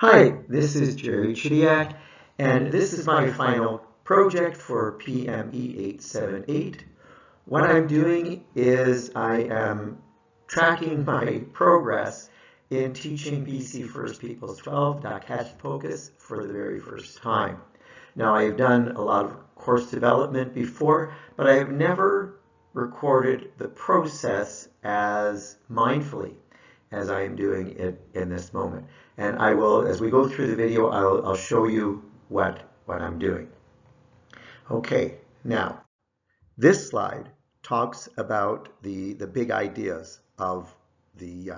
Hi, this is Jerry Chidiak, and this is my final project for PME 878. What I'm doing is I am tracking my progress in teaching BC First Peoples 12 Dakesh Focus for the very first time. Now, I've done a lot of course development before, but I have never recorded the process as mindfully as I am doing it in this moment. And I will, as we go through the video, I'll show you what I'm doing. Okay, now, this slide talks about the big ideas of the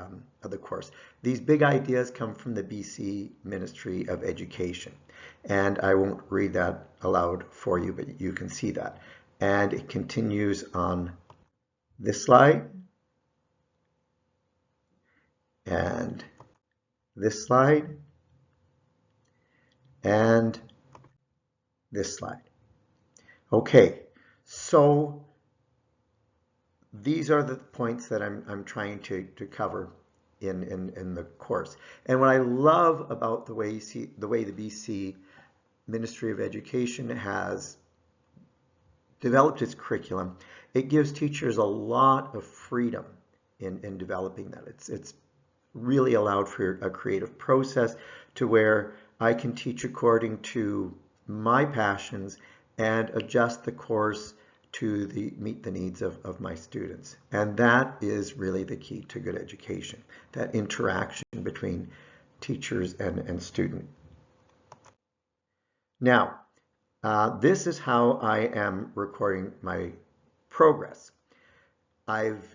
course. These big ideas come from the BC Ministry of Education. And I won't read that aloud for you, but you can see that. And it continues on this slide, and this slide, and this slide. Okay, so these are the points that I'm trying to cover in the course. And what I love about the way the BC Ministry of Education has developed its curriculum, it gives teachers a lot of freedom in developing that. It's really allowed for a creative process to where I can teach according to my passions and adjust the course to meet the needs of my students. And that is really the key to good education, that interaction between teachers and student. Now, this is how I am recording my progress. I've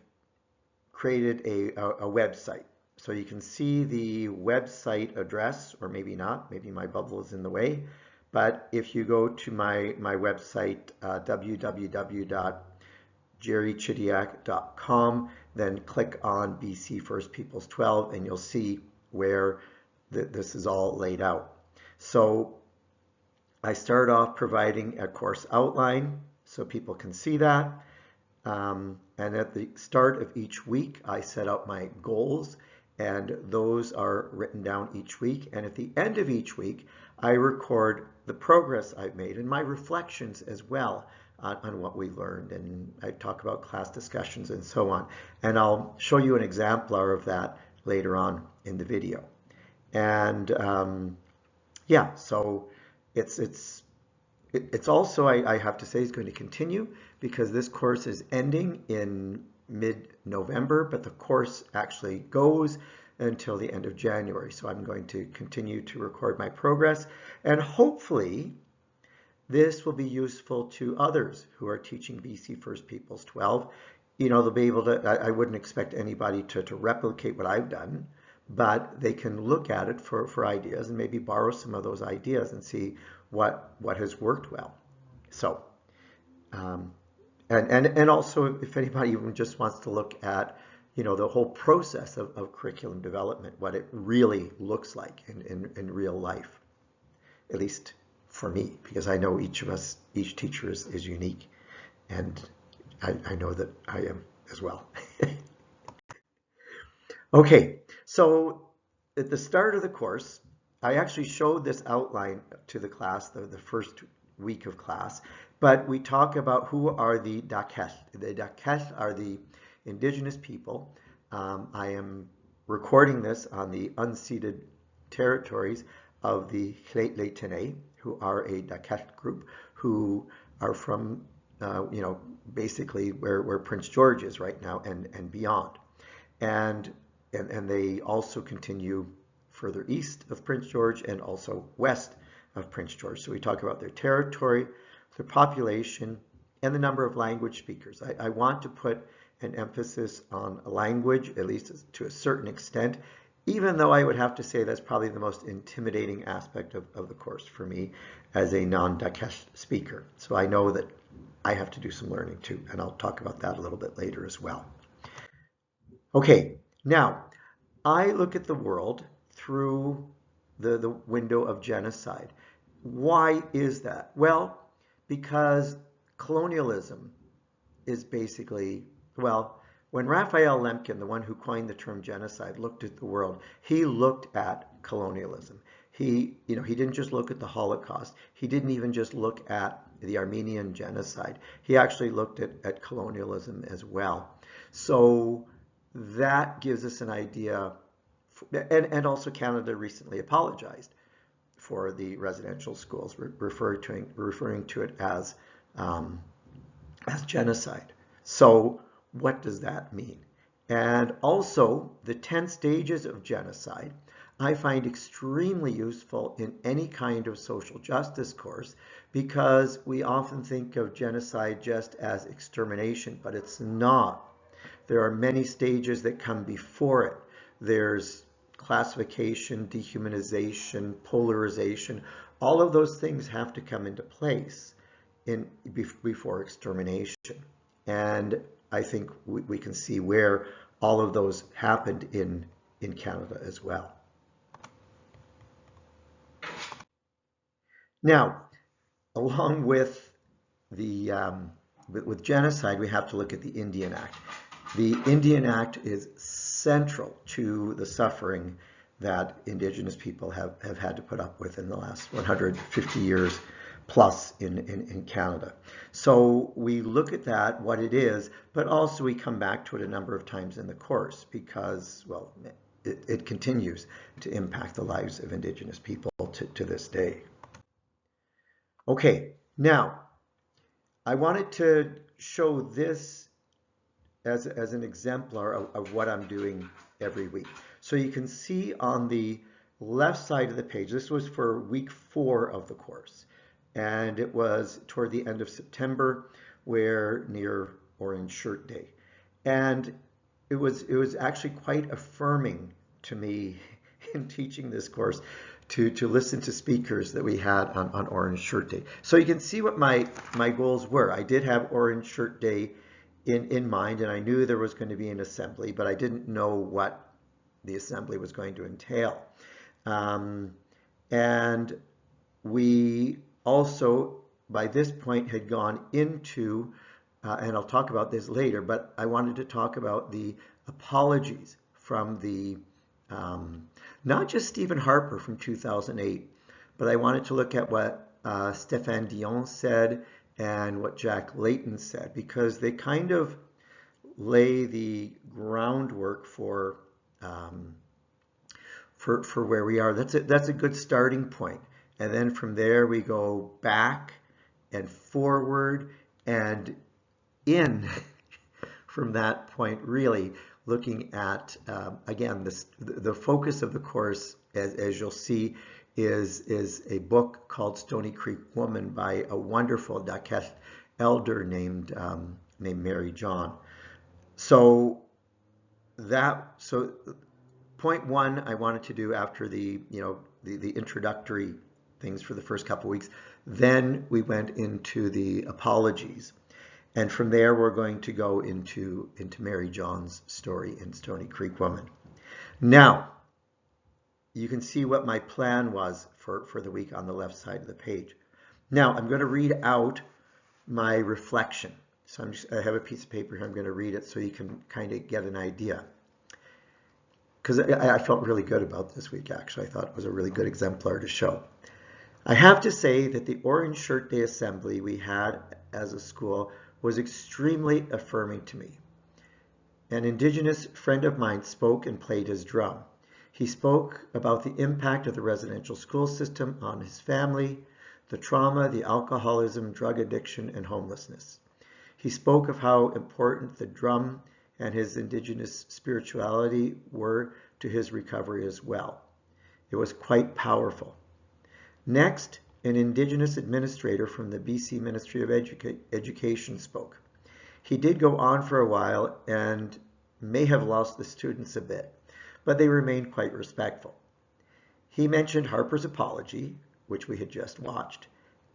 created a website. So you can see the website address, or maybe not, maybe my bubble is in the way. But if you go to my website, www.jerrychidiak.com, then click on BC First Peoples 12, and you'll see where this is all laid out. So I start off providing a course outline so people can see that. And at the start of each week, I set out my goals, and those are written down each week. And at the end of each week, I record the progress I've made and my reflections as well on what we learned. And I talk about class discussions and so on. And I'll show you an exemplar of that later on in the video. And yeah, so it's also, I have to say, is going to continue because this course is ending in mid-November, but the course actually goes until the end of January. So I'm going to continue to record my progress, and hopefully this will be useful to others who are teaching BC First Peoples 12. You know, they'll be able to, I wouldn't expect anybody to replicate what I've done, but they can look at it for ideas and maybe borrow some of those ideas and see what has worked well. So, and also if anybody even just wants to look at, you know, the whole process of curriculum development, what it really looks like in real life, at least for me, because I know each teacher is unique, and I know that I am as well. Okay, so at the start of the course, I actually showed this outline to the class, the first week of class, but we talk about who are the Dakesh. The Dakesh are the indigenous people. I am recording this on the unceded territories of the Lheidli, who are a Dakesh group who are from, you know, basically where Prince George is right now and beyond. And they also continue further east of Prince George and also west of Prince George. So we talk about their territory, their population, and the number of language speakers. I want to put an emphasis on language, at least to a certain extent, even though I would have to say that's probably the most intimidating aspect of the course for me as a non-Dakesh speaker. So I know that I have to do some learning too, and I'll talk about that a little bit later as well. Okay, now I look at the world through the window of genocide. Why is that? Well, because colonialism is basically, well, when Raphael Lemkin, the one who coined the term genocide, looked at the world, he looked at colonialism. he didn't just look at the Holocaust. He didn't even just look at the Armenian genocide. He actually looked at colonialism as well. So that gives us an idea, and also Canada recently apologized for the residential schools, referring to it as genocide. So what does that mean? And also the 10 stages of genocide I find extremely useful in any kind of social justice course, because we often think of genocide just as extermination, but it's not. There are many stages that come before it. There's classification, dehumanization, polarization. All of those things have to come into place before extermination. And I think we can see where all of those happened in Canada as well. Now, along with the with genocide, we have to look at the Indian Act. The Indian Act is central to the suffering that Indigenous people have had to put up with in the last 150 years plus in Canada. So we look at that, what it is, but also we come back to it a number of times in the course because, well, it continues to impact the lives of Indigenous people to this day. Okay, now I wanted to show this as an exemplar of what I'm doing every week. So you can see on the left side of the page, this was for week 4 of the course, and it was toward the end of September, where near Orange Shirt Day. And it was actually quite affirming to me in teaching this course to listen to speakers that we had on Orange Shirt Day. So you can see what my goals were. I did have Orange Shirt Day in mind, and I knew there was going to be an assembly, but I didn't know what the assembly was going to entail. And we also, by this point, had gone into, and I'll talk about this later, but I wanted to talk about the apologies from the not just Stephen Harper from 2008, but I wanted to look at what Stéphane Dion said and what Jack Layton said, because they kind of lay the groundwork for where we are. That's a good starting point. And then from there we go back and forward and in from that point, really looking at, again, the focus of the course, as you'll see, is a book called Stony Creek Woman by a wonderful Daquette elder named Mary John. So point 1 I wanted to do after the introductory things for the first couple weeks. Then we went into the apologies. And from there, we're going to go into Mary John's story in Stony Creek Woman. Now, you can see what my plan was for the week on the left side of the page. Now, I'm going to read out my reflection. So I have a piece of paper here. I'm going to read it so you can kind of get an idea. Because I felt really good about this week, actually. I thought it was a really good exemplar to show. I have to say that the Orange Shirt Day assembly we had as a school was extremely affirming to me. An Indigenous friend of mine spoke and played his drum. He spoke about the impact of the residential school system on his family, the trauma, the alcoholism, drug addiction, and homelessness. He spoke of how important the drum and his Indigenous spirituality were to his recovery as well. It was quite powerful. Next, an Indigenous administrator from the BC Ministry of Education spoke. He did go on for a while and may have lost the students a bit, but they remained quite respectful. He mentioned Harper's apology, which we had just watched,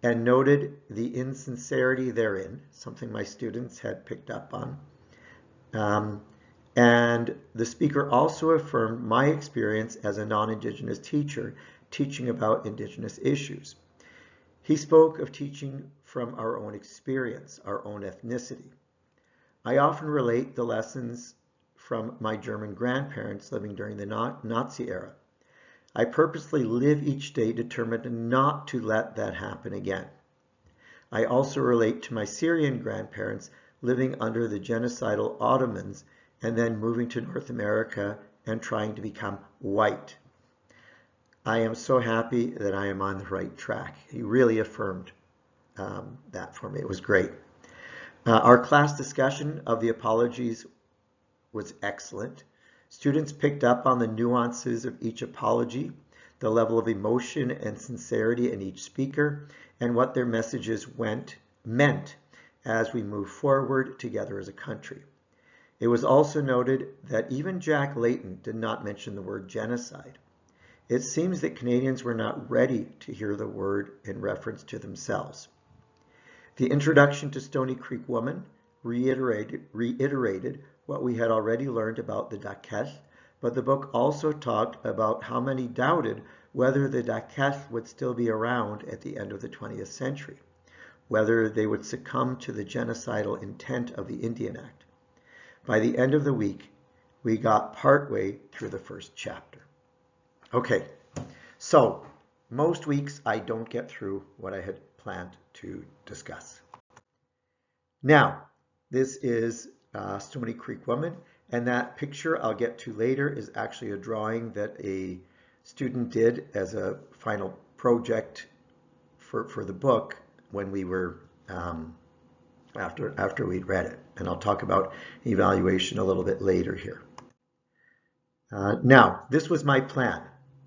and noted the insincerity therein, something my students had picked up on. And the speaker also affirmed my experience as a non-Indigenous teacher teaching about Indigenous issues. He spoke of teaching from our own experience, our own ethnicity. I often relate the lessons from my German grandparents living during the Nazi era. I purposely live each day determined not to let that happen again. I also relate to my Syrian grandparents living under the genocidal Ottomans and then moving to North America and trying to become white. I am so happy that I am on the right track. He really affirmed that for me. It was great. Our class discussion of the apologies was excellent. Students picked up on the nuances of each apology, the level of emotion and sincerity in each speaker, and what their messages meant as we move forward together as a country. It was also noted that even Jack Layton did not mention the word genocide. It seems that Canadians were not ready to hear the word in reference to themselves. The introduction to Stony Creek Woman reiterated what we had already learned about the Daquettes, but the book also talked about how many doubted whether the Daquettes would still be around at the end of the 20th century, whether they would succumb to the genocidal intent of the Indian Act. By the end of the week, we got partway through the first chapter. Okay, so most weeks I don't get through what I had planned to discuss. Now, this is Stony Creek Woman, and that picture I'll get to later is actually a drawing that a student did as a final project for the book when we were after we'd read it, and I'll talk about evaluation a little bit later here. Now, this was my plan,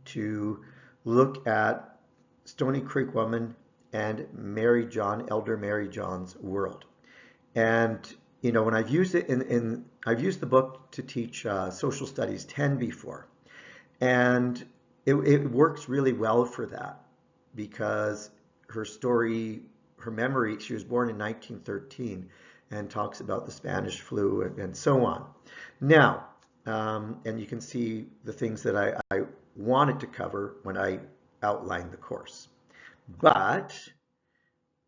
to look at Stony Creek Woman and Elder Mary John's world. And you know, when I've used it I've used the book to teach Social Studies 10 before, and it works really well for that because her story, her memory, she was born in 1913 and talks about the Spanish flu and so on. Now, and you can see the things that I wanted to cover when I outlined the course. But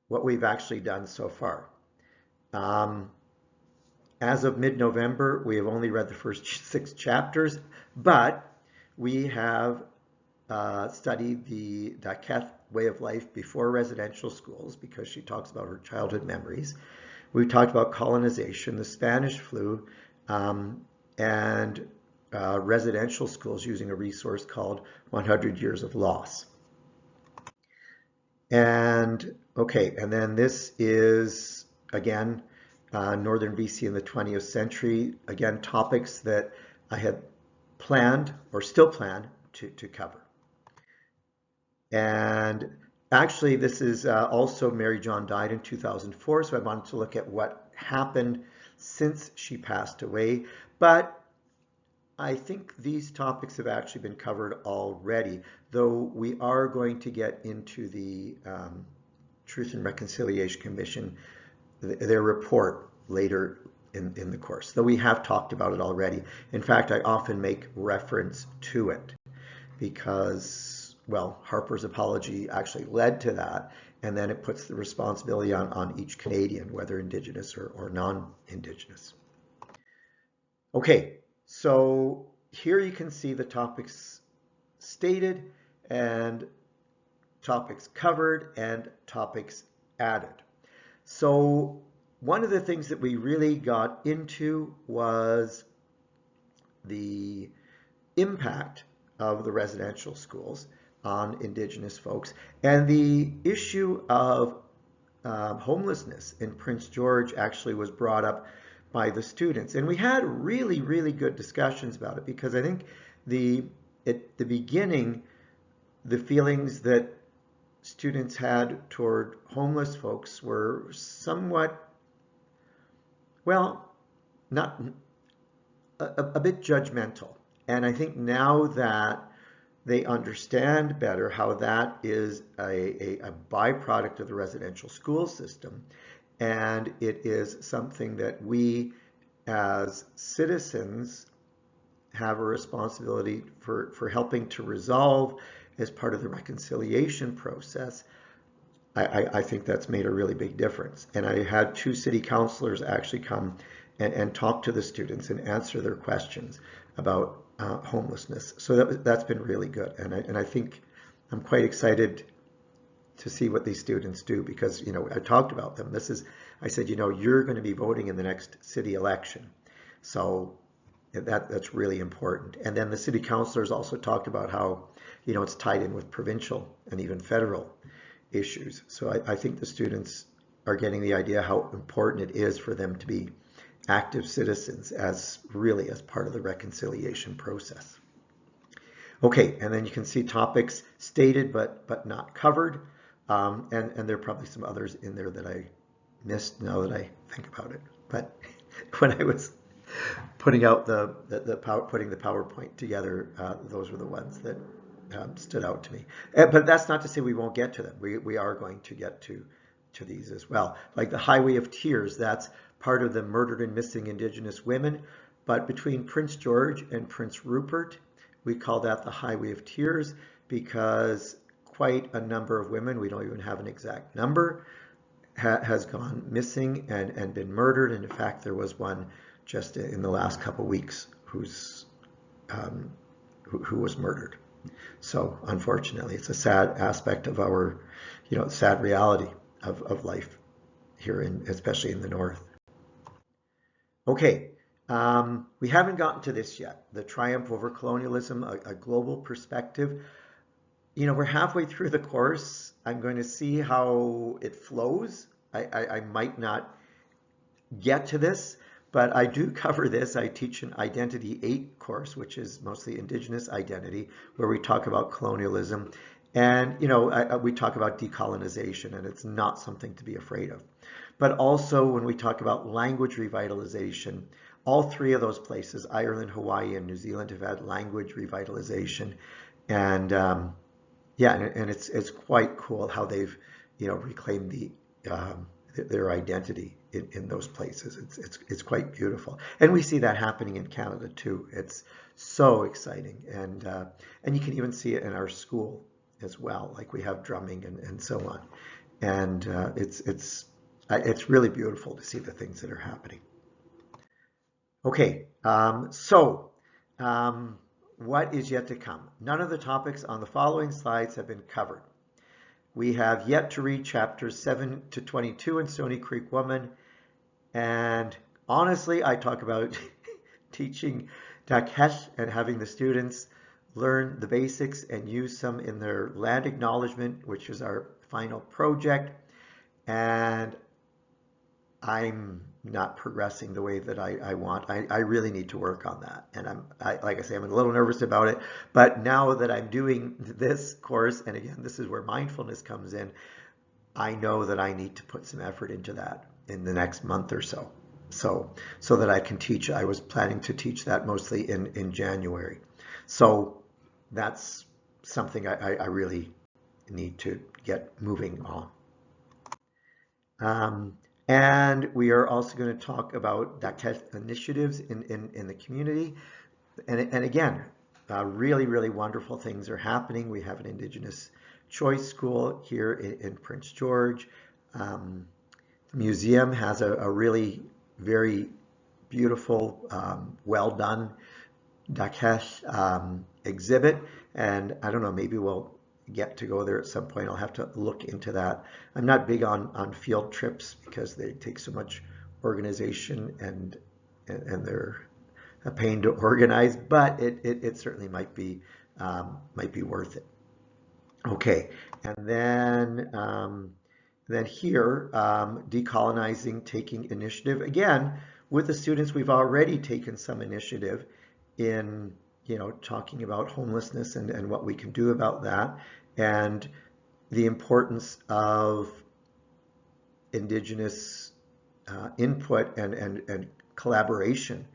what we've actually done so far. As of mid-November, we have only read the first 6 chapters, but we have studied the Daquette way of life before residential schools because she talks about her childhood memories. We've talked about colonization, the Spanish flu, and residential schools using a resource called 100 Years of Loss. And okay, and then this is, again, Northern BC in the 20th century. Again, topics that I had planned or still plan to cover. And actually, this is also Mary John died in 2004, so I wanted to look at what happened since she passed away. But I think these topics have actually been covered already, though we are going to get into the Truth and Reconciliation Commission, their report later in the course, though we have talked about it already. In fact, I often make reference to it because, well, Harper's apology actually led to that, and then it puts the responsibility on each Canadian, whether Indigenous or non-Indigenous. Okay, so here you can see the topics stated and topics covered and topics added. So one of the things that we really got into was the impact of the residential schools on Indigenous folks and the issue of homelessness in Prince George actually was brought up by the students. And we had really, really good discussions about it because I think at the beginning, the feelings that students had toward homeless folks were somewhat, well, not a bit judgmental. And I think now that they understand better how that is a byproduct of the residential school system, and it is something that we as citizens have a responsibility for helping to resolve as part of the reconciliation process. I think that's made a really big difference. And I had 2 city councilors actually come and talk to the students and answer their questions about homelessness. So that's been really good. And I think I'm quite excited to see what these students do because, I talked about them. I said, you're going to be voting in the next city election. So that's really important. And then the city councilors also talked about how, it's tied in with provincial and even federal issues. So I think the students are getting the idea how important it is for them to be active citizens as part of the reconciliation process. Okay, and then you can see topics stated but not covered. And there are probably some others in there that I missed now that I think about it. But when I was putting out putting the PowerPoint together, those were the ones that stood out to me. But that's not to say we won't get to them. We are going to get to these as well. Like the Highway of Tears, that's part of the Murdered and Missing Indigenous Women. But between Prince George and Prince Rupert, we call that the Highway of Tears because quite a number of women, we don't even have an exact number, has gone missing and been murdered. And in fact, there was one just in the last couple of weeks who was murdered. So unfortunately, it's a sad aspect of our, sad reality of life here, especially in the north. Okay, we haven't gotten to this yet. The triumph over colonialism, a global perspective. We're halfway through the course. I'm going to see how it flows. I might not get to this, but I do cover this. I teach an Identity 8 course, which is mostly Indigenous identity, where we talk about colonialism. And, we talk about decolonization, and it's not something to be afraid of. But also when we talk about language revitalization, all three of those places, Ireland, Hawaii, and New Zealand, have had language revitalization. And and it's quite cool how they've, reclaimed their identity in those places. It's quite beautiful, and we see that happening in Canada too. It's so exciting, and you can even see it in our school as well. Like we have drumming and so on, and it's really beautiful to see the things that are happening. Okay, what is yet to come? None of the topics on the following slides have been covered. We have yet to read chapters 7 to 22 in Stony Creek Woman. And honestly, I talk about teaching Dakesh and having the students learn the basics and use some in their land acknowledgement, which is our final project. And I'm not progressing the way that I want. I really need to work on that. And like I say, I'm a little nervous about it. But now that I'm doing this course, and again, this is where mindfulness comes in, I know that I need to put some effort into that in the next month or so. So that I can teach. I was planning to teach that mostly in January. So that's something I really need to get moving on. And we are also going to talk about Dakesh initiatives in the community. And again, really, really wonderful things are happening. We have an Indigenous Choice School here in Prince George. The museum has a really very beautiful, well done Dakesh exhibit. And I don't know, maybe we'll get to go there at some point. I'll have to look into that. I'm not big on field trips because they take so much organization and they're a pain to organize, but it certainly might be worth it. Okay, and then here, decolonizing, taking initiative. Again, with the students, we've already taken some initiative in talking about homelessness and what we can do about that, and the importance of Indigenous input and collaboration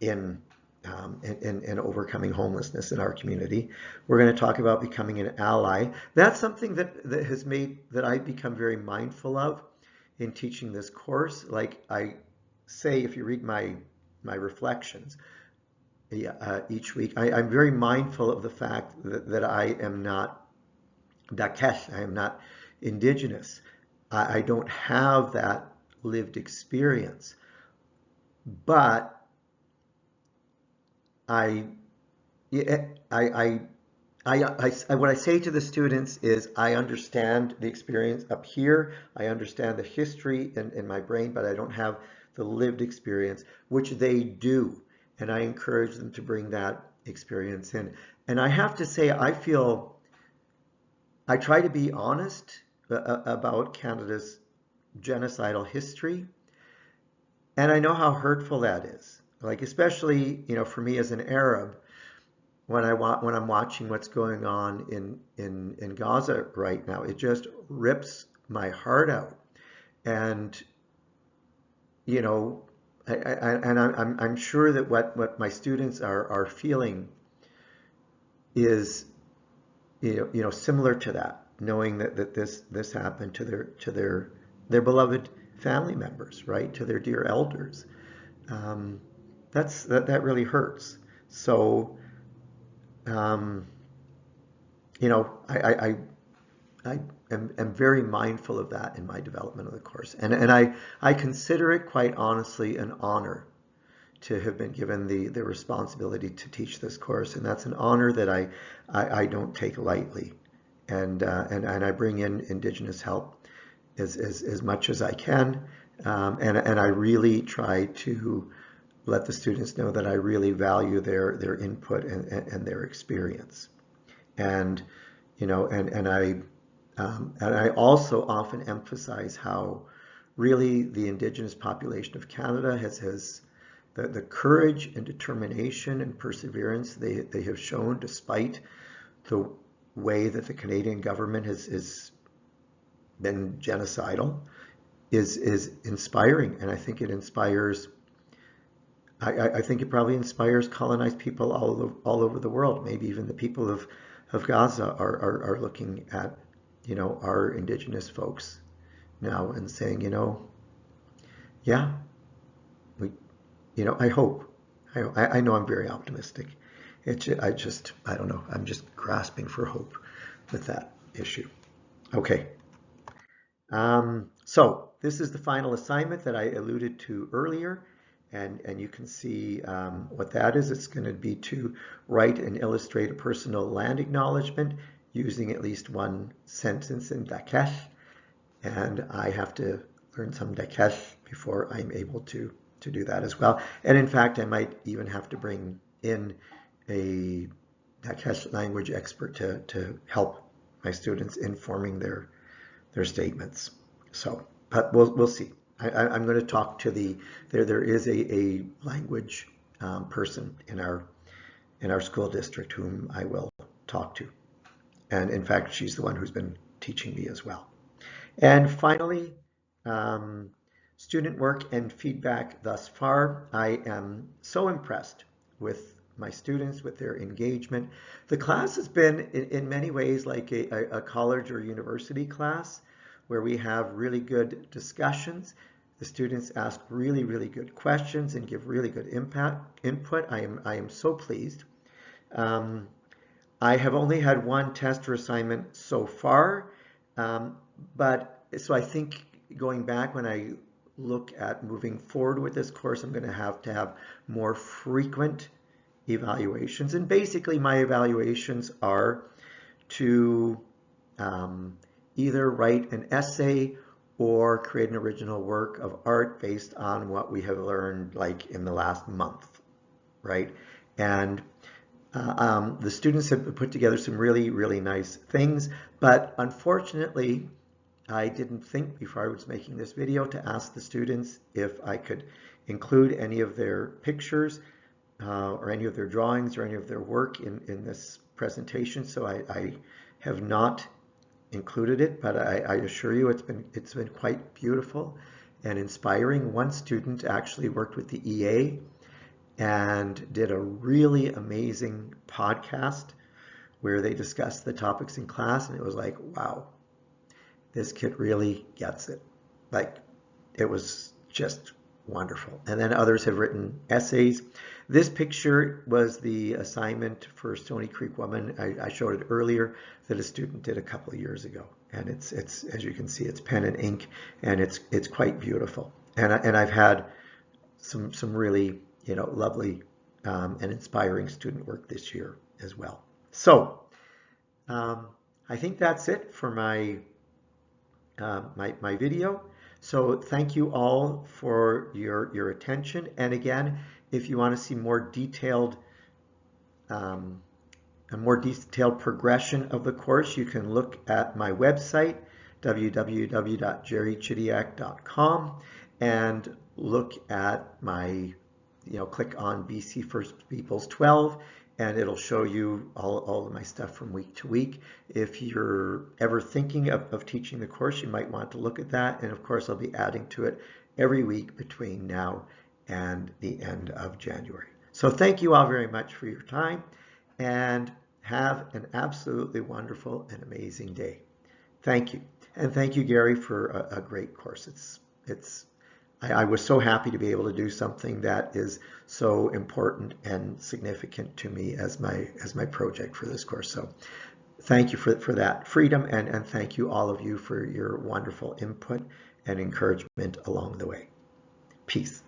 in overcoming homelessness in our community. We're going to talk about becoming an ally. That's something that has made that I've become very mindful of in teaching this course. Like I say, if you read my reflections each week, I'm very mindful of the fact that I am not Dakesh, I am not Indigenous. I don't have that lived experience, but I, yeah, what I say to the students is I understand the experience up here. I understand the history in my brain, but I don't have the lived experience, which they do. And I encourage them to bring that experience in. And I have to say, I try to be honest about Canada's genocidal history. And I know how hurtful that is. Like, especially, for me as an Arab, when I'm watching what's going on in Gaza right now, it just rips my heart out. And you know, I'm sure that what my students are feeling is similar to that, knowing that this happened to their beloved family members, right? To their dear elders. Um, that really hurts. So um, I am very mindful of that in my development of the course. And I consider it quite honestly an honor to have been given the responsibility to teach this course. And that's an honor that I don't take lightly. And I bring in Indigenous help as much as I can. And I really try to let the students know that I really value their input and their experience. And and I also often emphasize how really the Indigenous population of Canada has the courage and determination and perseverance they have shown despite the way that the Canadian government has been genocidal is inspiring. And I think it inspires, I think it probably inspires colonized people all over the world. Maybe even the people of Gaza are looking at, our Indigenous folks now and saying, yeah, we, I hope. I know I'm very optimistic. I don't know. I'm just grasping for hope with that issue. Okay. So this is the final assignment that I alluded to earlier, and you can see what that is. It's going to be to write and illustrate a personal land acknowledgement using at least one sentence in Dakesh, and I have to learn some Dakesh before I'm able to do that as well. And in fact, I might even have to bring in a Dakesh language expert to help my students in forming their statements. So, but we'll see. I'm going to talk to there is a language person in our school district whom I will talk to. And in fact, she's the one who's been teaching me as well. And finally, student work and feedback thus far. I am so impressed with my students, with their engagement. The class has been in many ways like a college or university class where we have really good discussions. The students ask really, really good questions and give really good input. I am so pleased. I have only had one test or assignment so far, but so I think going back when I look at moving forward with this course, I'm going to have more frequent evaluations. And basically my evaluations are to either write an essay or create an original work of art based on what we have learned like in the last month, right? And the students have put together some really, really nice things, but unfortunately, I didn't think before I was making this video to ask the students if I could include any of their pictures or any of their drawings or any of their work in this presentation. So I have not included it, but I assure you it's been quite beautiful and inspiring. One student actually worked with the EA and did a really amazing podcast where they discussed the topics in class, and it was like, wow, this kid really gets it. Like, it was just wonderful. And then others have written essays. This picture was the assignment for Stony Creek Woman. I showed it earlier that a student did a couple of years ago. And it's as you can see, it's pen and ink, and it's quite beautiful. And I've had some really lovely and inspiring student work this year as well. So I think that's it for my my video. So thank you all for your attention. And again, if you want to see more detailed a more detailed progression of the course, you can look at my website, www.jerrychidiak.com, and look at my, click on BC First Peoples 12, and it'll show you all of my stuff from week to week. If you're ever thinking of teaching the course, you might want to look at that. And of course, I'll be adding to it every week between now and the end of January. So thank you all very much for your time, and have an absolutely wonderful and amazing day. Thank you. And thank you, Gary, for a great course. I was so happy to be able to do something that is so important and significant to me as my project for this course. So thank you for that freedom, and thank you all of you for your wonderful input and encouragement along the way. Peace.